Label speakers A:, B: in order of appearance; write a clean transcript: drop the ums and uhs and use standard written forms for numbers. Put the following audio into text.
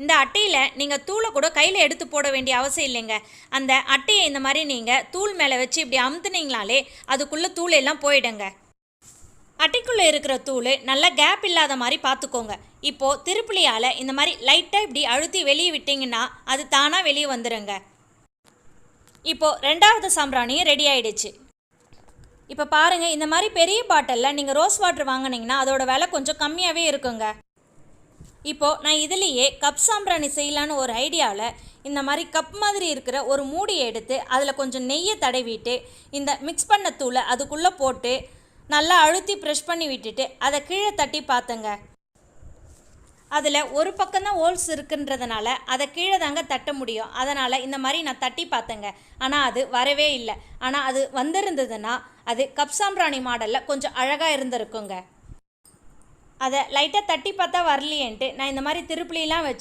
A: இந்த அட்டையில் நீங்கள் தூளை கூட கையில் எடுத்து போட வேண்டிய அவசியம் இல்லைங்க. அந்த அட்டையை இந்த மாதிரி நீங்கள் தூள் மேலே வச்சு இப்படி அமுத்துனீங்களாலே அதுக்குள்ளே தூள் எல்லாம் போயிடுங்க. அட்டைக்குள்ளே இருக்கிற தூள் நல்லா கேப் இல்லாத மாதிரி பார்த்துக்கோங்க. இப்போது திருப்புளியால் இந்த மாதிரி லைட்டாக இப்படி அழுத்தி வெளியே விட்டிங்கன்னா அது தானாக வெளியே வந்துடுங்க. இப்போது ரெண்டாவது சாம்பிராணியும் ரெடி ஆகிடுச்சு. இப்போ பாருங்கள், இந்த மாதிரி பெரிய பாட்டிலில் நீங்கள் ரோஸ் வாட்டர் வாங்கினீங்கன்னா அதோட விலை கொஞ்சம் கம்மியாகவே இருக்குங்க. இப்போது நான் இதுலேயே கப் சாம்பிராணி செய்யலான்னு ஒரு ஐடியாவில் இந்த மாதிரி கப் மாதிரி இருக்கிற ஒரு மூடியை எடுத்து அதில் கொஞ்சம் நெய்யை தடவிட்டு இந்த மிக்ஸ் பண்ண தூளை அதுக்குள்ளே போட்டு நல்லா அழுத்தி ப்ரெஷ் பண்ணி விட்டுட்டு அதை கீழே தட்டி பார்த்தேங்க. அதில் ஒரு பக்கம்தான் ஹோல்ஸ் இருக்குன்றதுனால அதை கீழே தாங்க தட்ட முடியும். அதனால் இந்த மாதிரி நான் தட்டி பார்த்தேங்க. ஆனால் அது வரவே இல்லை. ஆனால் அது வந்திருந்ததுன்னா அது கப் சாம்பிராணி மாடலில் கொஞ்சம் அழகாக இருந்திருக்குங்க. அதை லைட்டாக தட்டி பார்த்தா வரலையேன்ட்டு நான் இந்த மாதிரி திருப்புளிலாம் வச்சு